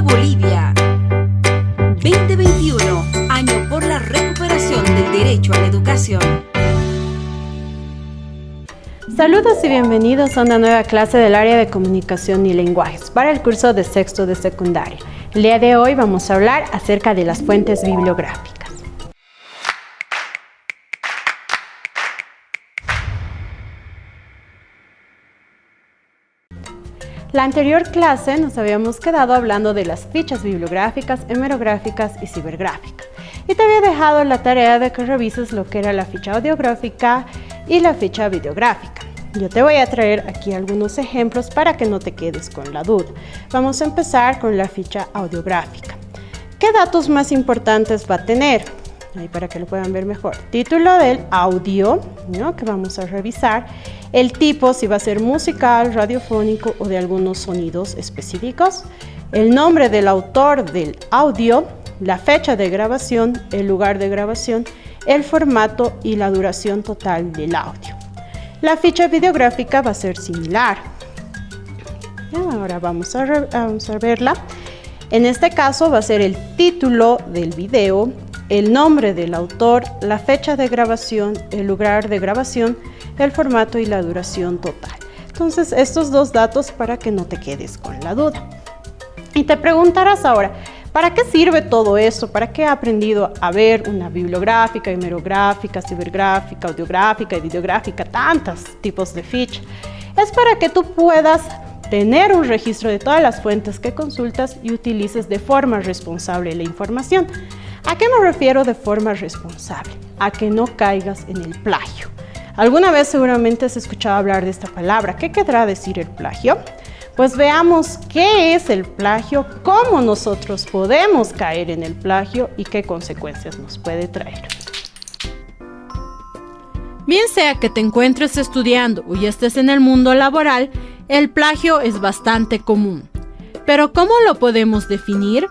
Bolivia. 2021, año por la recuperación del derecho a la educación. Saludos y bienvenidos a una nueva clase del área de comunicación y lenguajes para el curso de sexto de secundaria. El día de hoy vamos a hablar acerca de las fuentes bibliográficas. La anterior clase nos habíamos quedado hablando de las fichas bibliográficas, hemerográficas y cibergráficas. Y te había dejado la tarea de que revises lo que era la ficha audiográfica y la ficha videográfica. Yo te voy a traer aquí algunos ejemplos para que no te quedes con la duda. Vamos a empezar con la ficha audiográfica. ¿Qué datos más importantes va a tener? Ahí para que lo puedan ver mejor. Título del audio, ¿no?, que vamos a revisar. El tipo, si va a ser musical, radiofónico o de algunos sonidos específicos. El nombre del autor del audio, la fecha de grabación, el lugar de grabación, el formato y la duración total del audio. La ficha videográfica va a ser similar. Ahora vamos a verla. En este caso va a ser el título del video, el nombre del autor, la fecha de grabación, el lugar de grabación, el formato y la duración total. Entonces, estos dos datos para que no te quedes con la duda. Y te preguntarás ahora, ¿para qué sirve todo eso? ¿Para qué he aprendido a ver una bibliográfica, hemerográfica, cibergráfica, audiográfica y videográfica, tantos tipos de ficha? Es para que tú puedas tener un registro de todas las fuentes que consultas y utilices de forma responsable la información. ¿A qué me refiero de forma responsable? A que no caigas en el plagio. Alguna vez seguramente has escuchado hablar de esta palabra. ¿Qué querrá decir el plagio? Pues veamos qué es el plagio, cómo nosotros podemos caer en el plagio y qué consecuencias nos puede traer. Bien sea que te encuentres estudiando o ya estés en el mundo laboral, el plagio es bastante común. Pero ¿cómo lo podemos definir?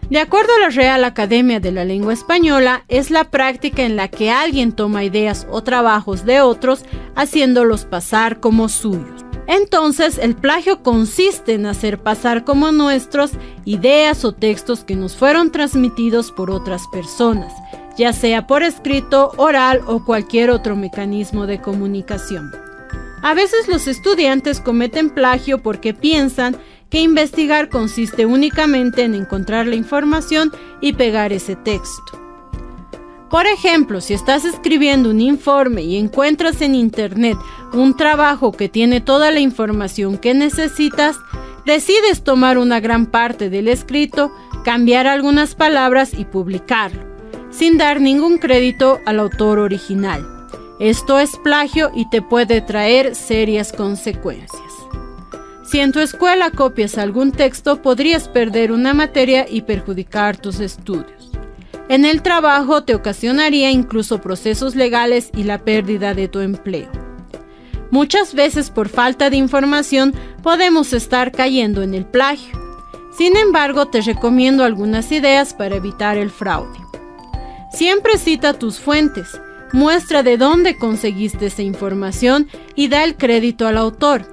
De acuerdo a la Real Academia de la Lengua Española, es la práctica en la que alguien toma ideas o trabajos de otros haciéndolos pasar como suyos. Entonces, el plagio consiste en hacer pasar como nuestros ideas o textos que nos fueron transmitidos por otras personas, ya sea por escrito, oral o cualquier otro mecanismo de comunicación. A veces los estudiantes cometen plagio porque piensan que investigar consiste únicamente en encontrar la información y pegar ese texto. Por ejemplo, si estás escribiendo un informe y encuentras en internet un trabajo que tiene toda la información que necesitas, decides tomar una gran parte del escrito, cambiar algunas palabras y publicarlo, sin dar ningún crédito al autor original. Esto es plagio y te puede traer serias consecuencias. Si en tu escuela copias algún texto, podrías perder una materia y perjudicar tus estudios. En el trabajo te ocasionaría incluso procesos legales y la pérdida de tu empleo. Muchas veces por falta de información podemos estar cayendo en el plagio. Sin embargo, te recomiendo algunas ideas para evitar el fraude. Siempre cita tus fuentes, muestra de dónde conseguiste esa información y da el crédito al autor.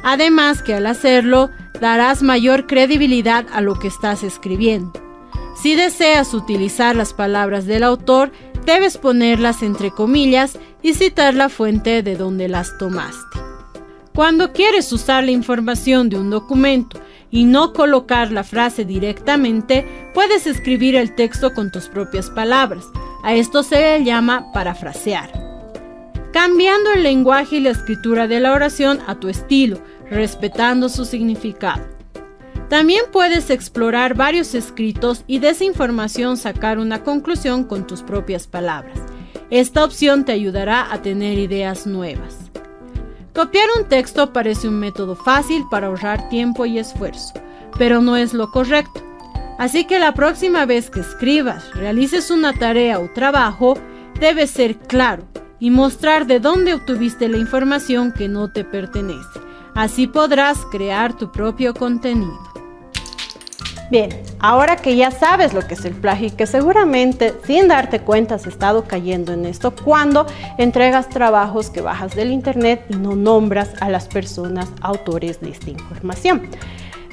Además que al hacerlo, darás mayor credibilidad a lo que estás escribiendo. Si deseas utilizar las palabras del autor, debes ponerlas entre comillas y citar la fuente de donde las tomaste. Cuando quieres usar la información de un documento y no colocar la frase directamente, puedes escribir el texto con tus propias palabras. A esto se le llama parafrasear. Cambiando el lenguaje y la escritura de la oración a tu estilo, respetando su significado. También puedes explorar varios escritos y de esa información sacar una conclusión con tus propias palabras. Esta opción te ayudará a tener ideas nuevas. Copiar un texto parece un método fácil para ahorrar tiempo y esfuerzo, pero no es lo correcto. Así que la próxima vez que escribas, realices una tarea o trabajo, debes ser claro y mostrar de dónde obtuviste la información que no te pertenece. Así podrás crear tu propio contenido. Bien, ahora que ya sabes lo que es el plagio y que seguramente sin darte cuenta has estado cayendo en esto cuando entregas trabajos que bajas del internet y no nombras a las personas autores de esta información.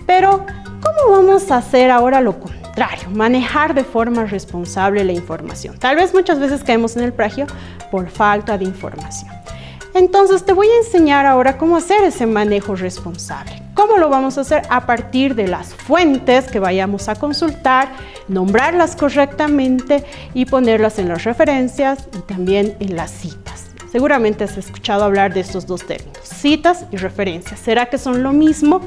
Pero, ¿Cómo vamos a hacer ahora lo contrario? Manejar de forma responsable la información. Tal vez muchas veces caemos en el plagio por falta de información. Entonces te voy a enseñar ahora cómo hacer ese manejo responsable. ¿Cómo lo vamos a hacer? A partir de las fuentes que vayamos a consultar, nombrarlas correctamente y ponerlas en las referencias y también en las citas. Seguramente has escuchado hablar de estos dos términos, citas y referencias. ¿Será que son lo mismo?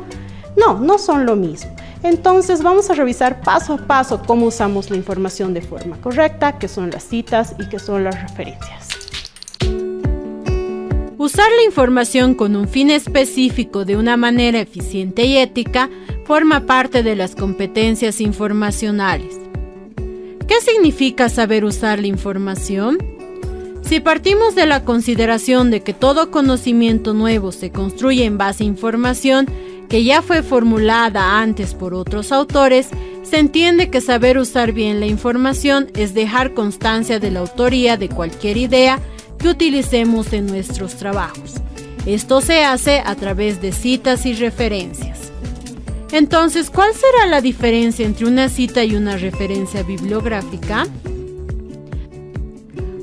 No, no son lo mismo. Entonces vamos a revisar paso a paso cómo usamos la información de forma correcta, qué son las citas y qué son las referencias. Usar la información con un fin específico de una manera eficiente y ética forma parte de las competencias informacionales. ¿Qué significa saber usar la información? Si partimos de la consideración de que todo conocimiento nuevo se construye en base a información que ya fue formulada antes por otros autores, se entiende que saber usar bien la información es dejar constancia de la autoría de cualquier idea que utilicemos en nuestros trabajos. Esto se hace a través de citas y referencias. Entonces, ¿cuál será la diferencia entre una cita y una referencia bibliográfica?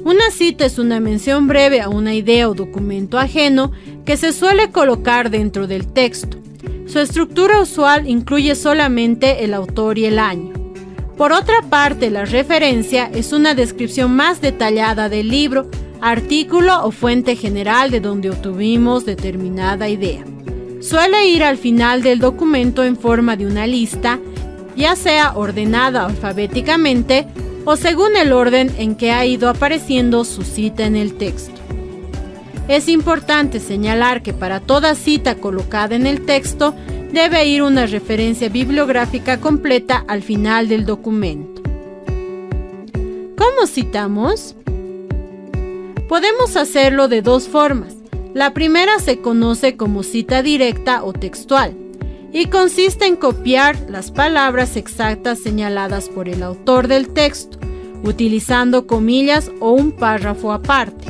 Una cita es una mención breve a una idea o documento ajeno que se suele colocar dentro del texto. Su estructura usual incluye solamente el autor y el año. Por otra parte, la referencia es una descripción más detallada del libro, artículo o fuente general de donde obtuvimos determinada idea. Suele ir al final del documento en forma de una lista, ya sea ordenada alfabéticamente o según el orden en que ha ido apareciendo su cita en el texto. Es importante señalar que para toda cita colocada en el texto debe ir una referencia bibliográfica completa al final del documento. ¿Cómo citamos? Podemos hacerlo de dos formas. La primera se conoce como cita directa o textual y consiste en copiar las palabras exactas señaladas por el autor del texto, utilizando comillas o un párrafo aparte,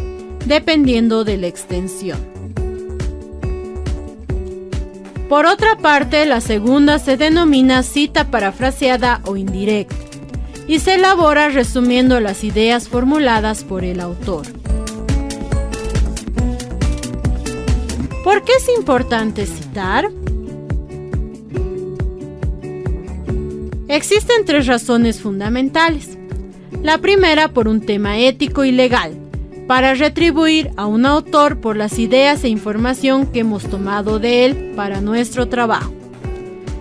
dependiendo de la extensión. Por otra parte, la segunda se denomina cita parafraseada o indirecta y se elabora resumiendo las ideas formuladas por el autor. ¿Por qué es importante citar? Existen tres razones fundamentales. La primera, por un tema ético y legal, para retribuir a un autor por las ideas e información que hemos tomado de él para nuestro trabajo.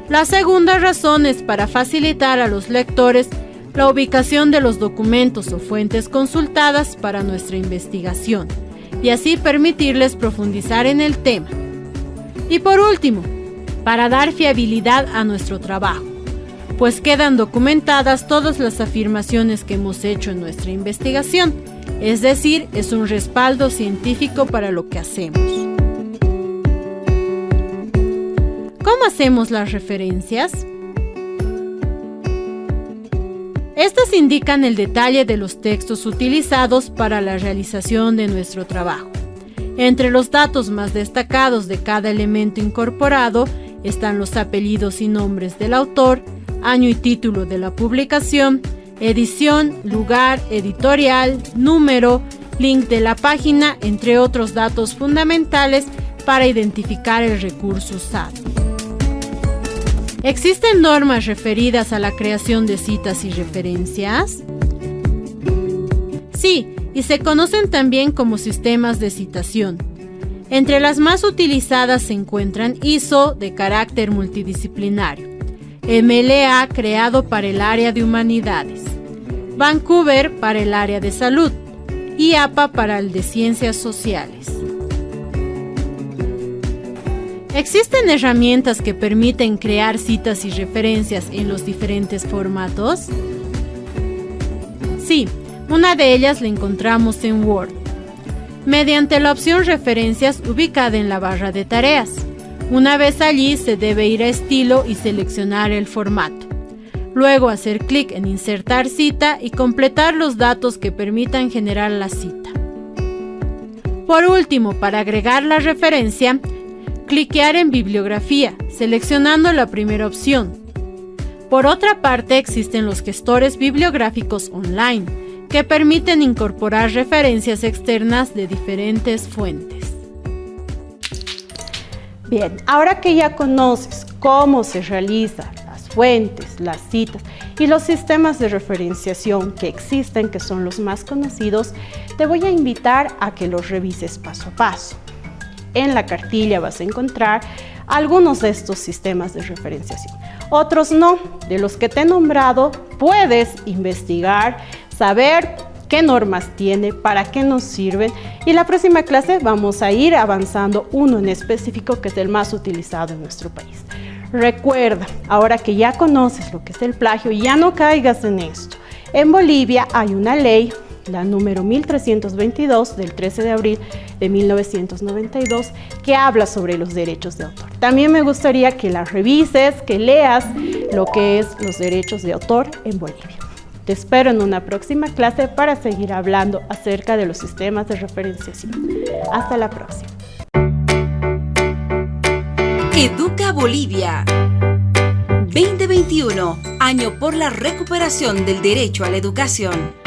La segunda razón es para facilitar a los lectores la ubicación de los documentos o fuentes consultadas para nuestra investigación y así permitirles profundizar en el tema. Y por último, para dar fiabilidad a nuestro trabajo, pues quedan documentadas todas las afirmaciones que hemos hecho en nuestra investigación, es decir, es un respaldo científico para lo que hacemos. ¿Cómo hacemos las referencias? Estas indican el detalle de los textos utilizados para la realización de nuestro trabajo. Entre los datos más destacados de cada elemento incorporado están los apellidos y nombres del autor, año y título de la publicación, edición, lugar, editorial, número, link de la página, entre otros datos fundamentales para identificar el recurso usado. ¿Existen normas referidas a la creación de citas y referencias? Sí, y se conocen también como sistemas de citación. Entre las más utilizadas se encuentran ISO, de carácter multidisciplinario, MLA, creado para el área de humanidades, Vancouver para el área de salud y APA para el de ciencias sociales. ¿Existen herramientas que permiten crear citas y referencias en los diferentes formatos? Sí, una de ellas la encontramos en Word, mediante la opción Referencias ubicada en la barra de tareas. Una vez allí se debe ir a Estilo y seleccionar el formato. Luego hacer clic en Insertar cita y completar los datos que permitan generar la cita. Por último, para agregar la referencia, cliquear en Bibliografía, seleccionando la primera opción, Por otra parte, existen los gestores bibliográficos online, que permiten incorporar referencias externas de diferentes fuentes. Bien, ahora que ya conoces cómo se realizan las fuentes, las citas y los sistemas de referenciación que existen, que son los más conocidos, te voy a invitar a que los revises paso a paso. En la cartilla vas a encontrar algunos de estos sistemas de referenciación. Otros no, de los que te he nombrado, puedes investigar, saber qué normas tiene, para qué nos sirven, y la próxima clase vamos a ir avanzando uno en específico que es el más utilizado en nuestro país. Recuerda, ahora que ya conoces lo que es el plagio, ya no caigas en esto. En Bolivia hay una ley, la número 1322 del 13 de abril de 1992, que habla sobre los derechos de autor. También me gustaría que la revises, que leas lo que es los derechos de autor en Bolivia. Te espero en una próxima clase para seguir hablando acerca de los sistemas de referenciación. Hasta la próxima. Educa Bolivia 2021, año por la recuperación del derecho a la educación.